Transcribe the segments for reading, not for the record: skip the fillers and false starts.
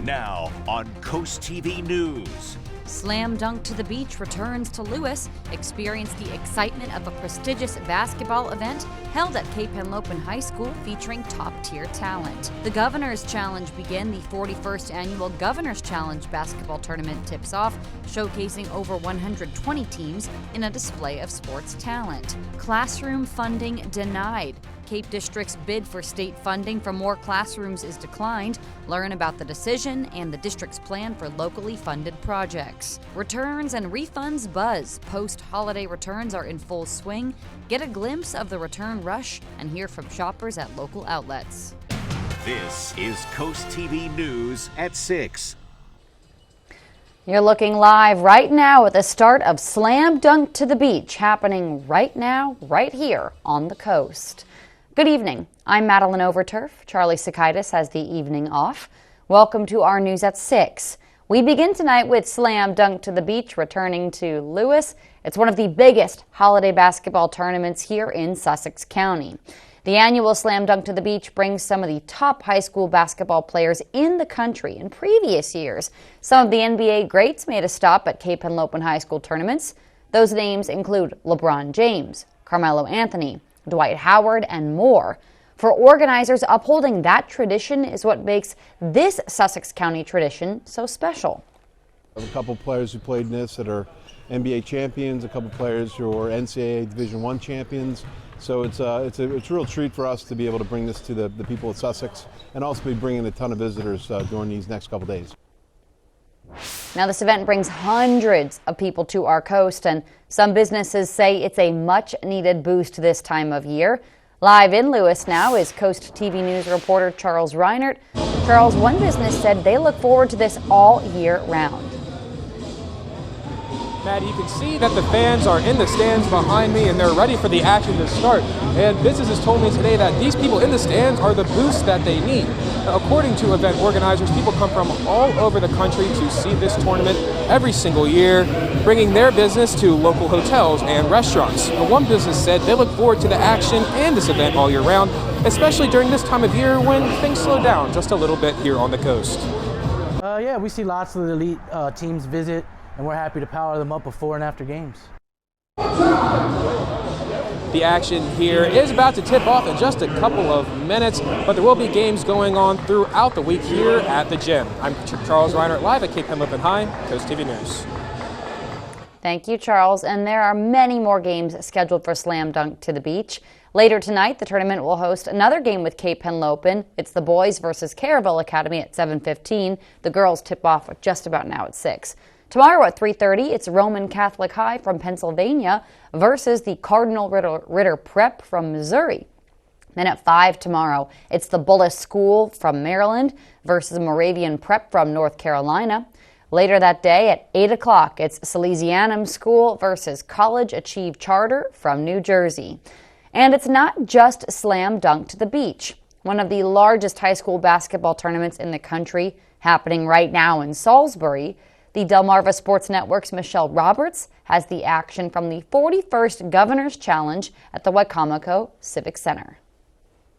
Now on CoastTV News. Slam Dunk to the Beach returns to Lewis. Experience the excitement of a prestigious basketball event held at Cape Henlopen High School featuring top-tier talent. The Governor's Challenge begin. The 41st annual Governor's Challenge basketball tournament tips off, showcasing over 120 teams in a display of sports talent. Classroom funding denied. Cape District's bid for state funding for more classrooms is declined. Learn about the decision and the district's plan for locally funded projects. Returns and refunds buzz. Post-holiday returns are in full swing. Get a glimpse of the return rush and hear from shoppers at local outlets. This is CoastTV News at 6. You're looking live right now at the start of Slam Dunk to the Beach, happening right now, right here on the coast. Good evening. I'm Madeline Overturf. Charlie Sakaitis has the evening off. Welcome to our news at 6. We begin tonight with Slam Dunk to the Beach returning to Lewis. It's one of the biggest holiday basketball tournaments here in Sussex County. The annual Slam Dunk to the Beach brings some of the top high school basketball players in the country. In previous years, some of the NBA greats made a stop at Cape Henlopen High School tournaments. Those names include LeBron James, Carmelo Anthony, Dwight Howard, and more. For organizers, upholding that tradition is what makes this Sussex County tradition so special. I have a couple players who played in this that are NBA champions, a couple players who are NCAA Division I champions. So it's a real treat for us to be able to bring this to the people of Sussex and also be bringing a ton of visitors during these next couple days. Now, this event brings hundreds of people to our coast, and some businesses say it's a much-needed boost this time of year. Live in Lewis now is CoastTV News reporter Charles Reinert. Charles, one business said they look forward to this all year round. Matt, you can see that the fans are in the stands behind me and they're ready for the action to start. And businesses told me today that these people in the stands are the boost that they need. Now, according to event organizers, people come from all over the country to see this tournament every single year, bringing their business to local hotels and restaurants. Now, one business said they look forward to the action and this event all year round, especially during this time of year when things slow down just a little bit here on the coast. Yeah, we see lots of the elite teams visit, and we're happy to power them up before and after games. The action here is about to tip off in just a couple of minutes, but there will be games going on throughout the week here at the gym. I'm Charles Reinert, live at Cape Henlopen High, CoastTV News. Thank you, Charles. And there are many more games scheduled for Slam Dunk to the Beach. Later tonight, the tournament will host another game with Cape Henlopen. It's the boys versus Caravel Academy at 7:15. The girls tip off just about now at 6. Tomorrow at 3:30, it's Roman Catholic High from Pennsylvania versus the Cardinal Ritter Prep from Missouri. Then at 5 tomorrow, it's the Bullis School from Maryland versus Moravian Prep from North Carolina. Later that day at 8 o'clock, it's Salesianum School versus College Achieve Charter from New Jersey. And it's not just Slam Dunk to the Beach. One of the largest high school basketball tournaments in the country happening right now in Salisbury. The Delmarva Sports Network's Michelle Roberts has the action from the 41st Governor's Challenge at the Wicomico Civic Center.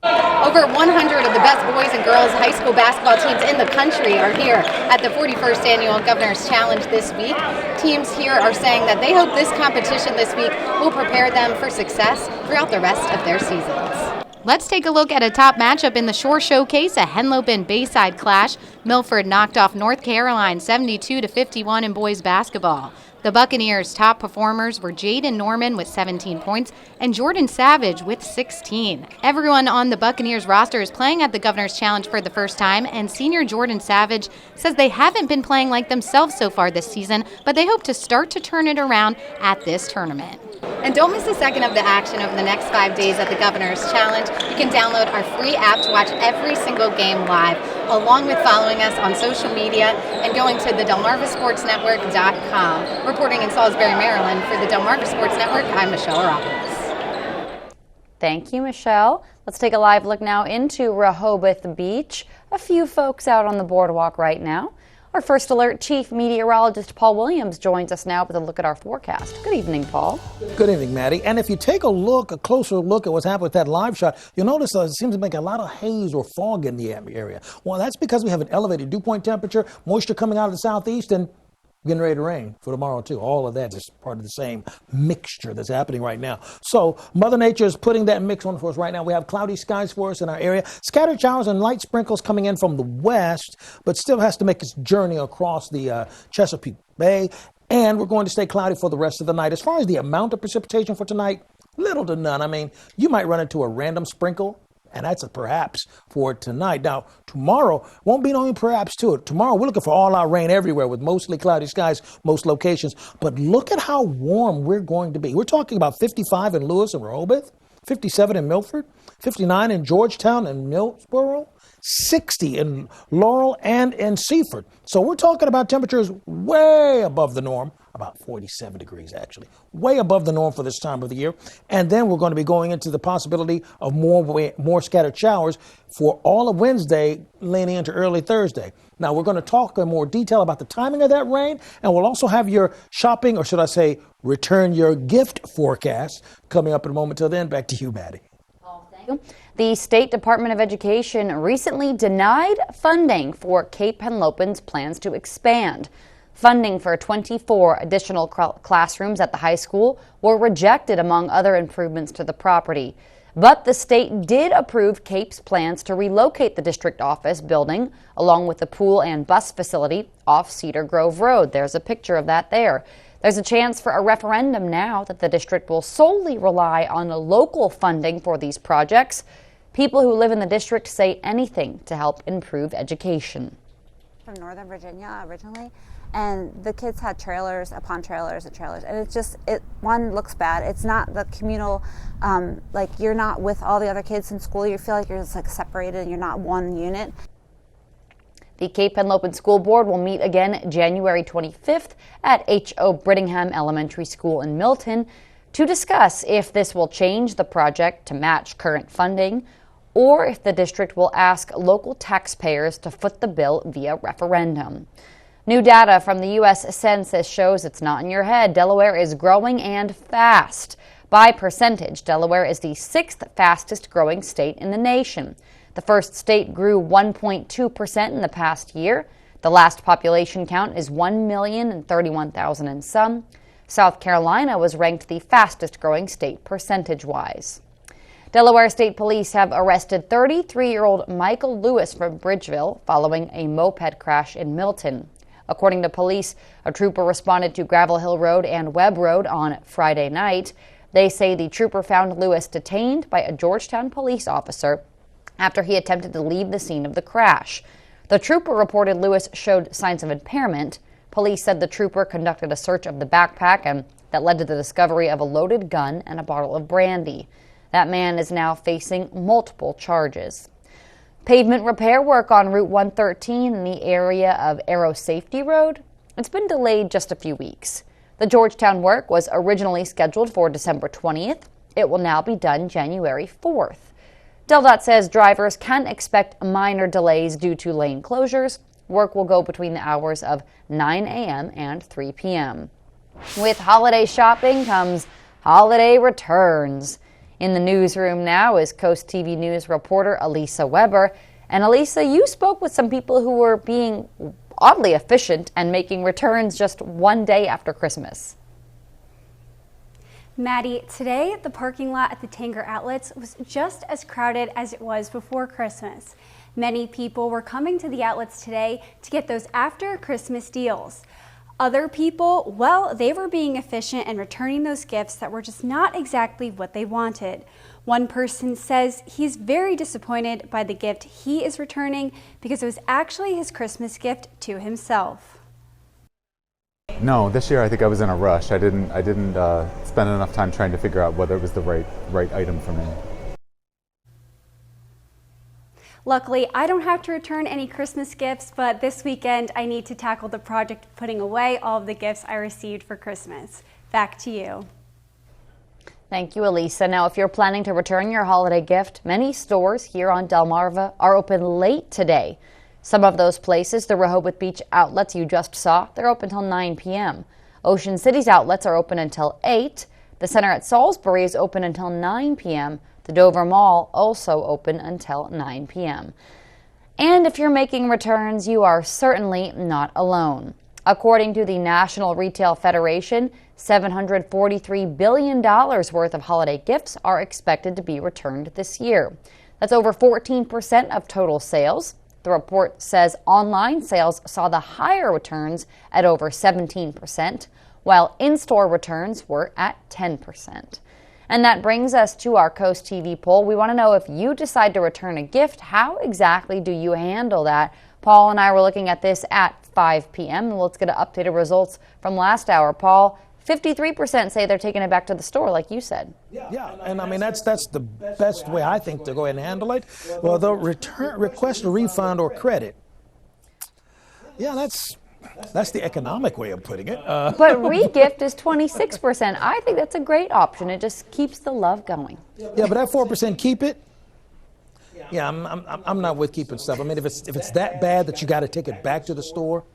Over 100 of the best boys and girls high school basketball teams in the country are here at the 41st Annual Governor's Challenge this week. Teams here are saying that they hope this competition this week will prepare them for success throughout the rest of their seasons. Let's take a look at a top matchup in the Shore Showcase, a Henlopen Bayside clash. Milford knocked off North Carolina 72-51 in boys basketball. The Buccaneers' top performers were Jaden Norman with 17 points and Jordan Savage with 16. Everyone on the Buccaneers roster is playing at the Governor's Challenge for the first time, and senior Jordan Savage says they haven't been playing like themselves so far this season, but they hope to start to turn it around at this tournament. And don't miss a second of the action over the next 5 days at the Governor's Challenge. You can download our free app to watch every single game live, along with following us on social media and going to the DelmarvaSportsNetwork.com. Reporting in Salisbury, Maryland for the Delmarva Sports Network, I'm Michelle Roberts. Thank you, Michelle. Let's take a live look now into Rehoboth Beach. A few folks out on the boardwalk right now. Our First Alert Chief Meteorologist Paul Williams joins us now with a look at our forecast. Good evening, Paul. Good evening, Maddie. And if you take a closer look at what's happened with that live shot, you'll notice it seems to make a lot of haze or fog in the area. Well, that's because we have an elevated dew point temperature, moisture coming out of the southeast, and getting ready to rain for tomorrow, too. All of that is part of the same mixture that's happening right now. So Mother Nature is putting that mix on for us right now. We have cloudy skies for us in our area. Scattered showers and light sprinkles coming in from the west, but still has to make its journey across the Chesapeake Bay. And we're going to stay cloudy for the rest of the night. As far as the amount of precipitation for tonight, little to none. I mean, you might run into a random sprinkle, and that's a perhaps for tonight. Now, tomorrow won't be no perhaps to it. Tomorrow, we're looking for all-out rain everywhere with mostly cloudy skies, most locations. But look at how warm we're going to be. We're talking about 55 in Lewis and Rehoboth, 57 in Milford, 59 in Georgetown and Millsboro, 60 in Laurel and in Seaford. So we're talking about temperatures way above the norm. About 47 degrees, actually, way above the norm for this time of the year. And then we're going to be going into the possibility of more scattered showers for all of Wednesday, leaning into early Thursday. Now, we're going to talk in more detail about the timing of that rain, and we'll also have your shopping, or should I say, return your gift forecast coming up in a moment. Till then, back to you, Maddie. The State Department of Education recently denied funding for Cape Henlopen's plans to expand. Funding for 24 additional classrooms at the high school were rejected, among other improvements to the property. But the state did approve Cape's plans to relocate the district office building, along with the pool and bus facility, off Cedar Grove Road. There's a picture of that there. There's a chance for a referendum now that the district will solely rely on local funding for these projects. People who live in the district say anything to help improve education. From Northern Virginia originally, and the kids had trailers upon trailers and trailers, and one looks bad. It's not the communal, like you're not with all the other kids in school. You feel like you're just like separated and you're not one unit. The Cape Henlopen School Board will meet again January 25th at H.O. Brittingham Elementary School in Milton to discuss if this will change the project to match current funding, or if the district will ask local taxpayers to foot the bill via referendum. New data from the U.S. Census shows it's not in your head. Delaware is growing and fast. By percentage, Delaware is the 6th fastest growing state in the nation. The first state grew 1.2% in the past year. The last population count is 1,031,000 and some. South Carolina was ranked the fastest growing state percentage-wise. Delaware State Police have arrested 33-year-old Michael Lewis from Bridgeville following a moped crash in Milton. According to police, a trooper responded to Gravel Hill Road and Webb Road on Friday night. They say the trooper found Lewis detained by a Georgetown police officer after he attempted to leave the scene of the crash. The trooper reported Lewis showed signs of impairment. Police said the trooper conducted a search of the backpack, and that led to the discovery of a loaded gun and a bottle of brandy. That man is now facing multiple charges. Pavement repair work on Route 113 in the area of Aero Safety Road, it's been delayed just a few weeks. The Georgetown work was originally scheduled for December 20th. It will now be done January 4th. DelDOT says drivers can expect minor delays due to lane closures. Work will go between the hours of 9 a.m. and 3 p.m. With holiday shopping comes holiday returns. In the newsroom now is CoastTV News reporter Elisa Weber. And Elisa, you spoke with some people who were being oddly efficient and making returns just one day after Christmas. Maddie, today the parking lot at the Tanger Outlets was just as crowded as it was before Christmas. Many people were coming to the outlets today to get those after Christmas deals. Other people, well, they were being efficient and returning those gifts that were just not exactly what they wanted. One person says he's very disappointed by the gift he is returning because it was actually his Christmas gift to himself. No, this year I think I was in a rush. I didn't spend enough time trying to figure out whether it was the right item for me. Luckily, I don't have to return any Christmas gifts, but this weekend I need to tackle the project of putting away all of the gifts I received for Christmas. Back to you. Thank you, Elisa. Now, if you're planning to return your holiday gift, many stores here on Delmarva are open late today. Some of those places, the Rehoboth Beach outlets you just saw, they're open until 9 p.m. Ocean City's outlets are open until 8. The center at Salisbury is open until 9 p.m. The Dover Mall also open until 9 p.m. And if you're making returns, you are certainly not alone. According to the National Retail Federation, $743 billion worth of holiday gifts are expected to be returned this year. That's over 14% of total sales. The report says online sales saw the higher returns at over 17%, while in-store returns were at 10%. And that brings us to our Coast TV poll. We want to know, if you decide to return a gift, how exactly do you handle that? Paul and I were looking at this at 5 p.m. Let's get updated results from last hour. Paul, 53% say they're taking it back to the store, like you said. Yeah, and I mean, that's the best way, I think, to go ahead and handle it. Well, the request a refund or credit. Yeah, that's the economic way of putting it. But re-gift is 26%. I think that's a great option. It just keeps the love going. Yeah, but that 4% keep it. Yeah, I'm not with keeping stuff. I mean, if it's that bad that you got to take it back to the store.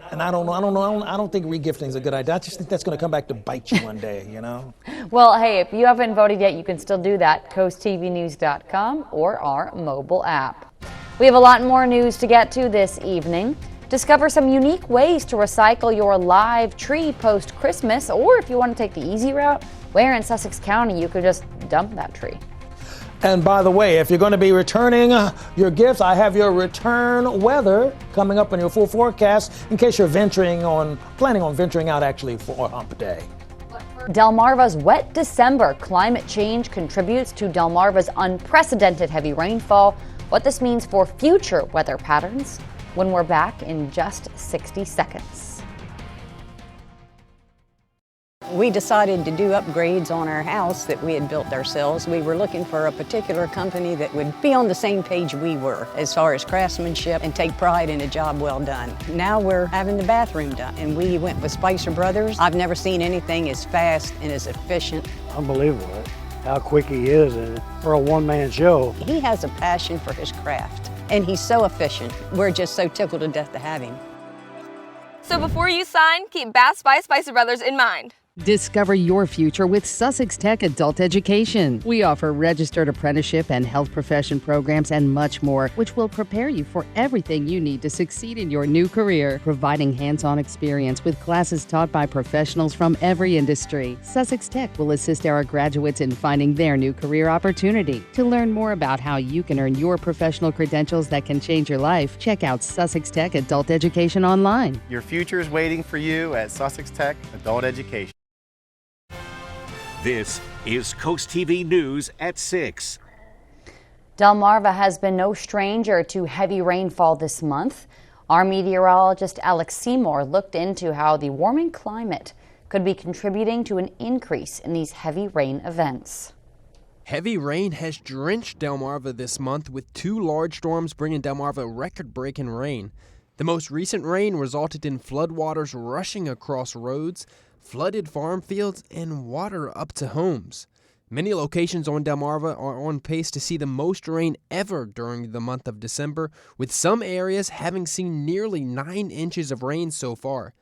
And I don't think regifting is a good idea. I just think that's going to come back to bite you one day, you know? Well, hey, if you haven't voted yet, you can still do that. CoastTVnews.com or our mobile app. We have a lot more news to get to this evening. Discover some unique ways to recycle your live tree post-Christmas, or if you want to take the easy route, where in Sussex County you could just dump that tree. And by the way, if you're going to be returning your gifts, I have your return weather coming up in your full forecast in case you're planning on venturing out actually for hump day. Delmarva's wet December. Climate change contributes to Delmarva's unprecedented heavy rainfall. What this means for future weather patterns when we're back in just 60 seconds. We decided to do upgrades on our house that we had built ourselves. We were looking for a particular company that would be on the same page we were as far as craftsmanship and take pride in a job well done. Now we're having the bathroom done, and we went with Spicer Brothers. I've never seen anything as fast and as efficient. Unbelievable how quick he is for a one-man show. He has a passion for his craft, and he's so efficient. We're just so tickled to death to have him. So before you sign, keep Bass by Spicer Brothers in mind. Discover your future with Sussex Tech Adult Education. We offer registered apprenticeship and health profession programs and much more, which will prepare you for everything you need to succeed in your new career, providing hands-on experience with classes taught by professionals from every industry. Sussex Tech will assist our graduates in finding their new career opportunity. To learn more about how you can earn your professional credentials that can change your life, check out Sussex Tech Adult Education online. Your future is waiting for you at Sussex Tech Adult Education. This is Coast TV News at 6. Delmarva has been no stranger to heavy rainfall this month. Our meteorologist Alex Seymour looked into how the warming climate could be contributing to an increase in these heavy rain events. Heavy rain has drenched Delmarva this month, with 2 large storms bringing Delmarva record-breaking rain. The most recent rain resulted in floodwaters rushing across roads, flooded farm fields, and water up to homes. Many locations on Delmarva are on pace to see the most rain ever during the month of December, with some areas having seen nearly 9 inches of rain so far.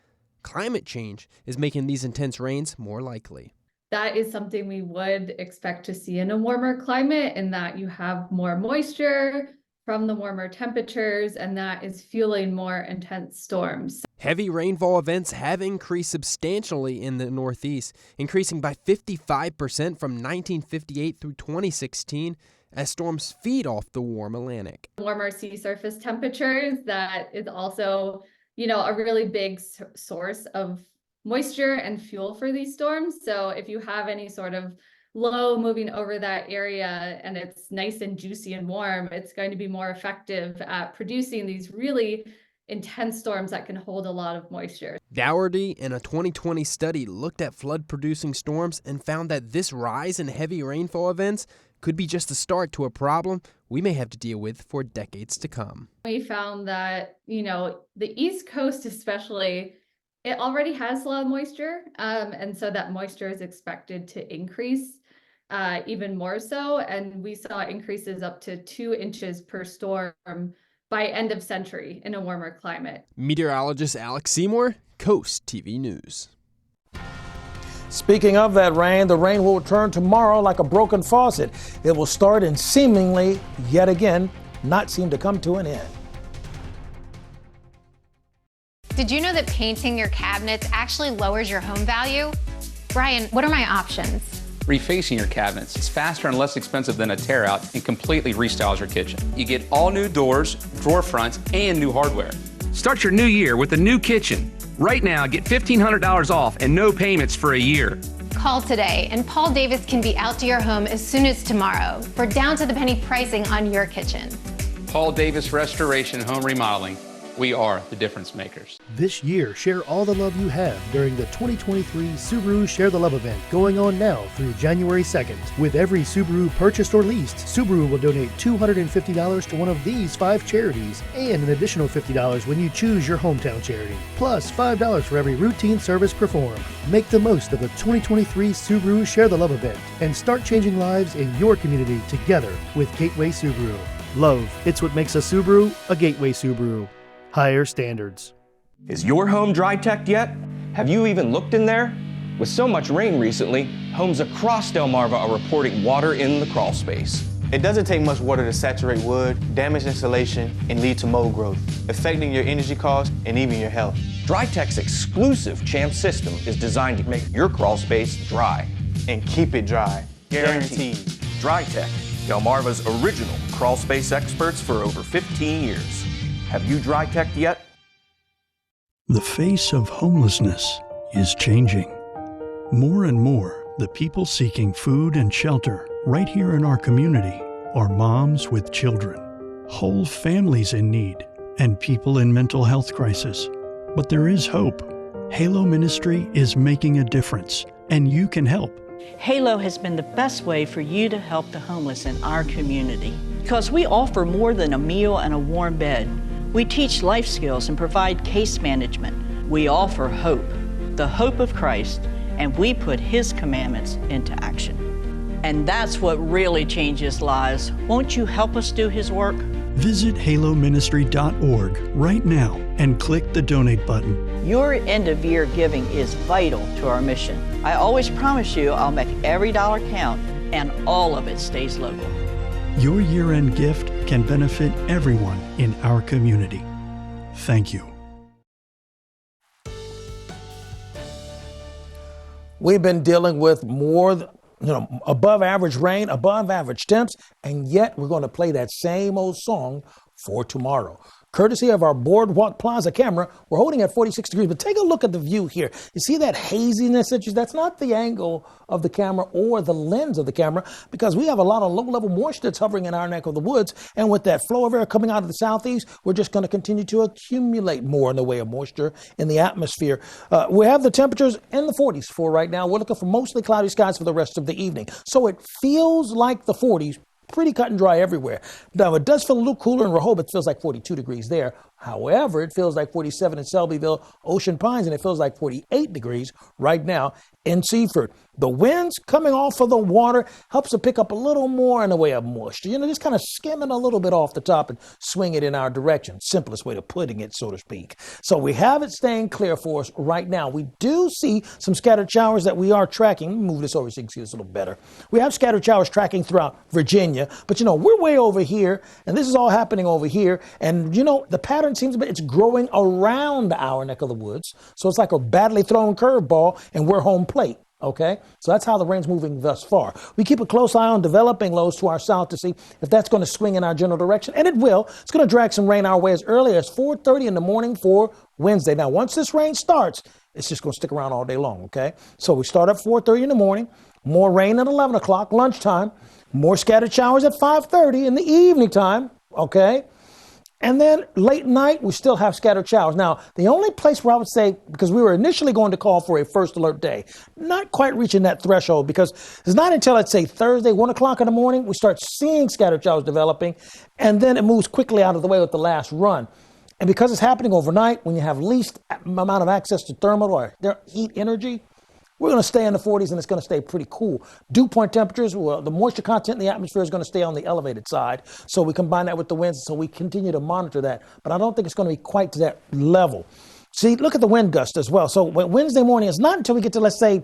Climate change is making these intense rains more likely. That is something we would expect to see in a warmer climate, in that you have more moisture from the warmer temperatures, and that is fueling more intense storms. Heavy rainfall events have increased substantially in the Northeast, increasing by 55% from 1958 through 2016 as storms feed off the warm Atlantic. Warmer sea surface temperatures, that is also, a really big source of moisture and fuel for these storms. So if you have any sort of low moving over that area and it's nice and juicy and warm, it's going to be more effective at producing these really intense storms that can hold a lot of moisture. Dougherty, in a 2020 study, looked at flood-producing storms and found that this rise in heavy rainfall events could be just the start to a problem we may have to deal with for decades to come. We found that, the East Coast especially, it already has a lot of moisture, and so that moisture is expected to increase even more so. And we saw increases up to 2 inches per storm by end of century in a warmer climate. Meteorologist Alex Seymour, Coast TV News. Speaking of that rain, the rain will return tomorrow like a broken faucet. It will start and seemingly, yet again, not seem to come to an end. Did you know that painting your cabinets actually lowers your home value? Brian, what are my options? Refacing your cabinets. It's faster and less expensive than a tear out and completely restyles your kitchen. You get all new doors, drawer fronts, and new hardware. Start your new year with a new kitchen. Right now, get $1,500 off and no payments for a year. Call today and Paul Davis can be out to your home as soon as tomorrow for down to the penny pricing on your kitchen. Paul Davis Restoration Home Remodeling. We are the difference makers. This year, share all the love you have during the 2023 Subaru Share the Love event going on now through January 2nd. With every Subaru purchased or leased, Subaru will donate $250 to one of these 5 charities and an additional $50 when you choose your hometown charity, plus $5 for every routine service performed. Make the most of the 2023 Subaru Share the Love event and start changing lives in your community together with Gateway Subaru. Love, it's what makes a Subaru a Gateway Subaru. Higher standards. Is your home dry-teched yet? Have you even looked in there? With so much rain recently, homes across Delmarva are reporting water in the crawl space. It doesn't take much water to saturate wood, damage insulation, and lead to mold growth, affecting your energy costs and even your health. Dry-Tech's exclusive CHAMP system is designed to make your crawl space dry. And keep it dry. Guaranteed. Dry-Tech, Delmarva's original crawl space experts for over 15 years. Have you dry-teched yet? The face of homelessness is changing. More and more, the people seeking food and shelter right here in our community are moms with children, whole families in need, and people in mental health crisis. But there is hope. Halo Ministry is making a difference, and you can help. Halo has been the best way for you to help the homeless in our community because we offer more than a meal and a warm bed. We teach life skills and provide case management. We offer hope, the hope of Christ, and we put His commandments into action. And that's what really changes lives. Won't you help us do His work? Visit haloministry.org right now and click the donate button. Your end-of-year giving is vital to our mission. I always promise you I'll make every dollar count, and all of it stays local. Your year-end gift can benefit everyone in our community. Thank you. We've been dealing with more, above average rain, above average temps, and yet we're going to play that same old song for tomorrow. Courtesy of our Boardwalk Plaza camera, we're holding at 46 degrees, but take a look at the view here. You see that haziness? That's not the angle of the camera or the lens of the camera, because we have a lot of low-level moisture that's hovering in our neck of the woods, and with that flow of air coming out of the southeast, we're just going to continue to accumulate more in the way of moisture in the atmosphere. We have the temperatures in the 40s for right now. We're looking for mostly cloudy skies for the rest of the evening. So it feels like the 40s. Pretty cut and dry everywhere. Now, it does feel a little cooler in Rehoboth. It feels like 42 degrees there. However, it feels like 47 in Selbyville, Ocean Pines, and it feels like 48 degrees right now in Seaford. The winds coming off of the water helps to pick up a little more in the way of moisture. Just kind of skimming a little bit off the top and swing it in our direction. Simplest way of putting it, so to speak. So we have it staying clear for us right now. We do see some scattered showers that we are tracking. Let me move this over so you can see this a little better. We have scattered showers tracking throughout Virginia, but we're way over here, and this is all happening over here. And the pattern seems to be, it's growing around our neck of the woods. So it's like a badly thrown curveball, and we're home plate. Okay, so that's how the rain's moving thus far. We keep a close eye on developing lows to our south to see if that's going to swing in our general direction, and it will. It's going to drag some rain our way as early as 4:30 in the morning for Wednesday. Now, once this rain starts, it's just going to stick around all day long, okay? So we start at 4:30 in the morning, more rain at 11 o'clock, lunchtime, more scattered showers at 5:30 in the evening time, okay? And then late night, we still have scattered showers. Now, the only place where I would say, because we were initially going to call for a first alert day, not quite reaching that threshold, because it's not until, let's say, Thursday, 1 o'clock in the morning, we start seeing scattered showers developing, and then it moves quickly out of the way with the last run. And because it's happening overnight, when you have least amount of access to thermal or heat energy, we're going to stay in the 40s and it's going to stay pretty cool. Dew point temperatures, well, the moisture content in the atmosphere is going to stay on the elevated side. So we combine that with the winds, so we continue to monitor that. But I don't think it's going to be quite to that level. See, look at the wind gust as well. So Wednesday morning, it's not until we get to, let's say,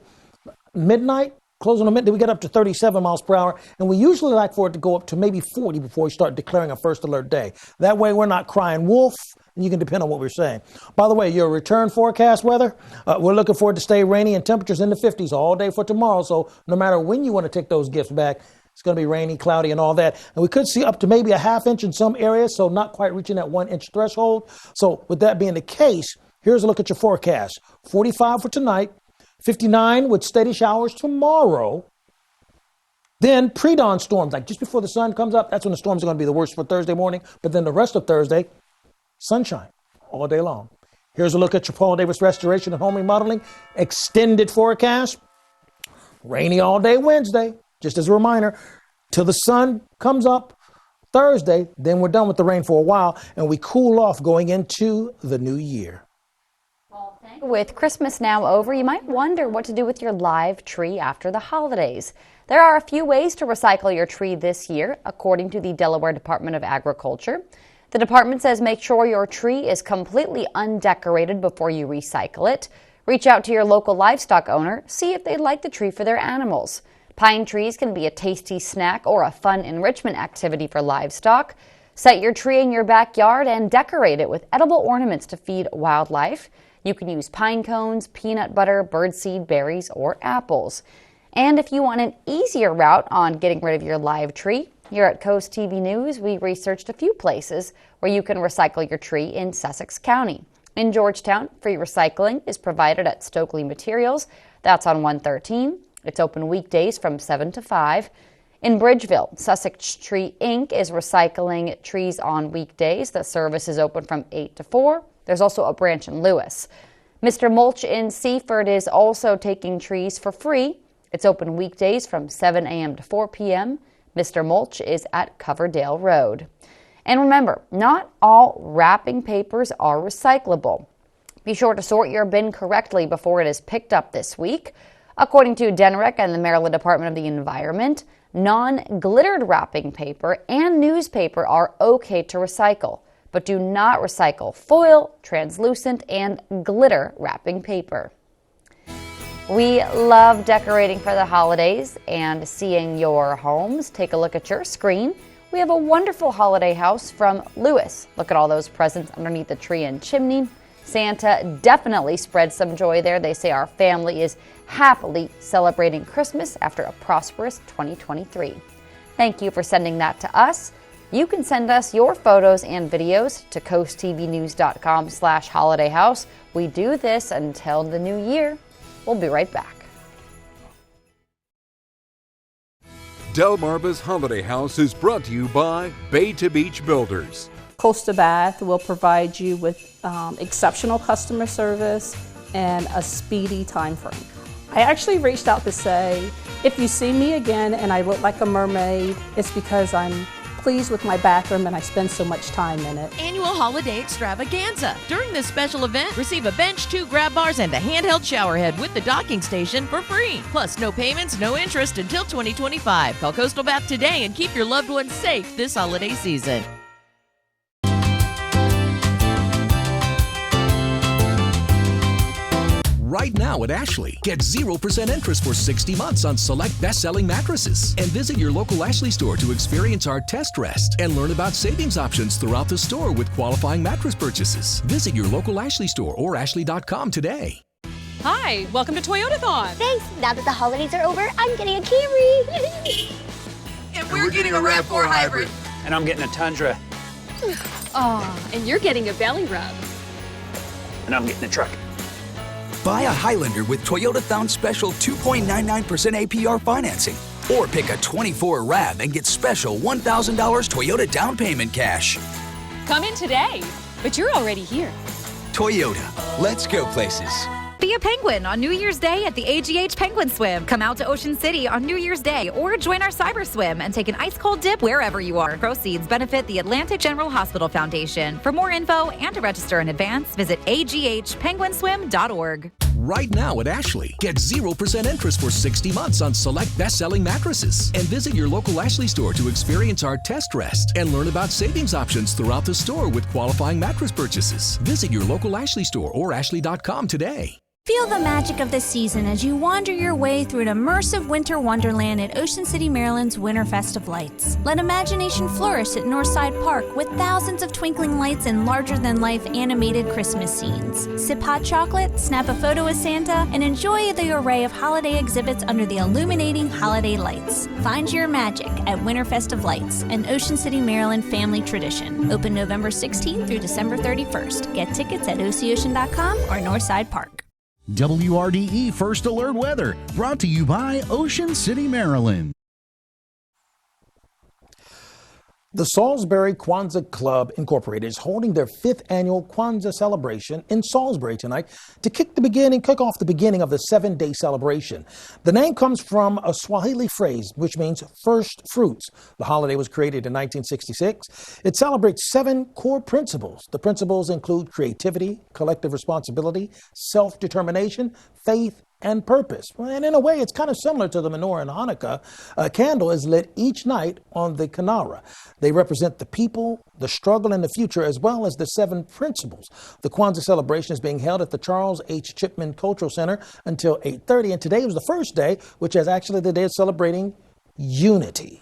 midnight, closing on midnight, we get up to 37 miles per hour. And we usually like for it to go up to maybe 40 before we start declaring a first alert day. That way we're not crying wolf, and you can depend on what we're saying. By the way, your return forecast weather, we're looking for it to stay rainy and temperatures in the 50s all day for tomorrow. So no matter when you want to take those gifts back, it's going to be rainy, cloudy, and all that. And we could see up to maybe a ½ inch in some areas, so not quite reaching that 1 inch threshold. So with that being the case, here's a look at your forecast. 45 for tonight, 59 with steady showers tomorrow. Then pre-dawn storms, like just before the sun comes up, that's when the storms are going to be the worst for Thursday morning. But then the rest of Thursday, sunshine all day long. Here's a look at your Paul Davis Restoration and Home Remodeling extended forecast. Rainy all day Wednesday, just as a reminder, till the sun comes up Thursday. Then we're done with the rain for a while, and we cool off going into the new year. With Christmas now over, you might wonder what to do with your live tree after the holidays. There are a few ways to recycle your tree this year, according to the Delaware Department of Agriculture. The department says make sure your tree is completely undecorated before you recycle it. Reach out to your local livestock owner, see if they'd like the tree for their animals. Pine trees can be a tasty snack or a fun enrichment activity for livestock. Set your tree in your backyard and decorate it with edible ornaments to feed wildlife. You can use pine cones, peanut butter, birdseed, berries, or apples. And if you want an easier route on getting rid of your live tree, here at Coast TV News, we researched a few places where you can recycle your tree in Sussex County. In Georgetown, free recycling is provided at Stokely Materials. That's on 113. It's open weekdays from 7 to 5. In Bridgeville, Sussex Tree Inc. is recycling trees on weekdays. The service is open from 8 to 4. There's also a branch in Lewis. Mr. Mulch in Seaford is also taking trees for free. It's open weekdays from 7 a.m. to 4 p.m. Mr. Mulch is at Coverdale Road. And remember, not all wrapping papers are recyclable. Be sure to sort your bin correctly before it is picked up this week. According to DENREC and the Maryland Department of the Environment, non-glittered wrapping paper and newspaper are okay to recycle, but do not recycle foil, translucent, and glitter wrapping paper. We love decorating for the holidays and seeing your homes. Take a look at your screen. We have a wonderful holiday house from Lewis. Look at all those presents underneath the tree and chimney. Santa definitely spread some joy there. They say our family is happily celebrating Christmas after a prosperous 2023. Thank you for sending that to us. You can send us your photos and videos to coasttvnews.com/holidayhouse. We do this until the new year. We'll be right back. Delmarva's Holiday House is brought to you by Bay to Beach Builders. Costa Bath will provide you with exceptional customer service and a speedy time frame. I actually reached out to say, if you see me again and I look like a mermaid, it's because I'm pleased with my bathroom and I spend so much time in it. Annual holiday extravaganza. During this special event, receive a bench, 2 grab bars, and a handheld shower head with the docking station for free. Plus, no payments, no interest until 2025. Call Coastal Bath today and keep your loved ones safe this holiday season. Right now at Ashley, get 0% interest for 60 months on select best-selling mattresses. And visit your local Ashley store to experience our test rest and learn about savings options throughout the store with qualifying mattress purchases. Visit your local Ashley store or ashley.com today. Hi, welcome to Toyotathon. Thanks. Now that the holidays are over, I'm getting a Camry. And we're getting a RAV4 hybrid. And I'm getting a Tundra. Oh, and you're getting a belly rub. And I'm getting a truck. Buy a Highlander with Toyotathon special 2.99% APR financing. Or pick a 24 RAV and get special $1,000 Toyota down payment cash. Come in today, but you're already here. Toyota, let's go places. Be a penguin on New Year's Day at the AGH Penguin Swim. Come out to Ocean City on New Year's Day or join our Cyber Swim and take an ice-cold dip wherever you are. Proceeds benefit the Atlantic General Hospital Foundation. For more info and to register in advance, visit aghpenguinswim.org. right now at Ashley. Get 0% interest for 60 months on select best-selling mattresses. And visit your local Ashley store to experience our test rest and learn about savings options throughout the store with qualifying mattress purchases. Visit your local Ashley store or ashley.com today. Feel the magic of the season as you wander your way through an immersive winter wonderland at Ocean City, Maryland's Winterfest of Lights. Let imagination flourish at Northside Park with thousands of twinkling lights and larger-than-life animated Christmas scenes. Sip hot chocolate, snap a photo with Santa, and enjoy the array of holiday exhibits under the illuminating holiday lights. Find your magic at Winterfest of Lights, an Ocean City, Maryland family tradition. Open November 16th through December 31st. Get tickets at ococean.com or Northside Park. WRDE First Alert Weather, brought to you by Ocean City, Maryland. The Salisbury Kwanzaa Club Incorporated is holding their 5th annual Kwanzaa celebration in Salisbury tonight to kick off the beginning of the 7-day celebration. The name comes from a Swahili phrase which means first fruits. The holiday was created in 1966. It celebrates 7 core principles. The principles include creativity, collective responsibility, self-determination, faith, and purpose. And in a way, it's kind of similar to the menorah in Hanukkah. A candle is lit each night on the Kinara. They represent the people, the struggle, and the future, as well as the 7 principles. The Kwanzaa celebration is being held at the Charles H. Chipman Cultural Center until 8:30, and today was the first day, which is actually the day of celebrating unity.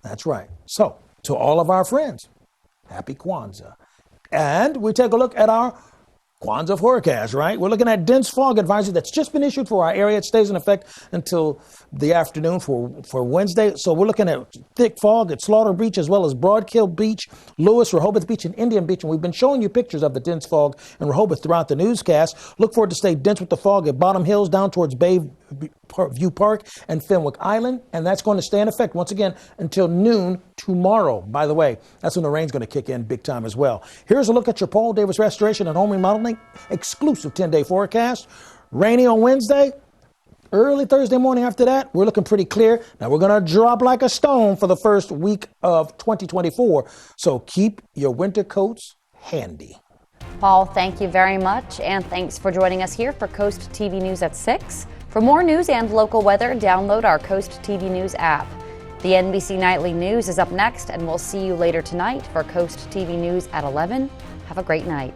That's right. So, to all of our friends, happy Kwanzaa. And we take a look at our Kwanzaa forecast, right? We're looking at dense fog advisory that's just been issued for our area. It stays in effect until the afternoon for Wednesday. So we're looking at thick fog at Slaughter Beach as well as Broadkill Beach, Lewis, Rehoboth Beach, and Indian Beach. And we've been showing you pictures of the dense fog in Rehoboth throughout the newscast. Look for it to stay dense with the fog at Bottom Hills down towards Bayview Park and Fenwick Island. And that's going to stay in effect once again until noon tomorrow. By the way, that's when the rain's going to kick in big time as well. Here's a look at your Paul Davis Restoration and Home Remodeling exclusive 10-day forecast. Rainy on Wednesday. Early Thursday morning after that, we're looking pretty clear. Now we're going to drop like a stone for the first week of 2024. So keep your winter coats handy. Paul, thank you very much. And thanks for joining us here for Coast TV News at 6. For more news and local weather, download our Coast TV News app. The NBC Nightly News is up next, and we'll see you later tonight for Coast TV News at 11. Have a great night.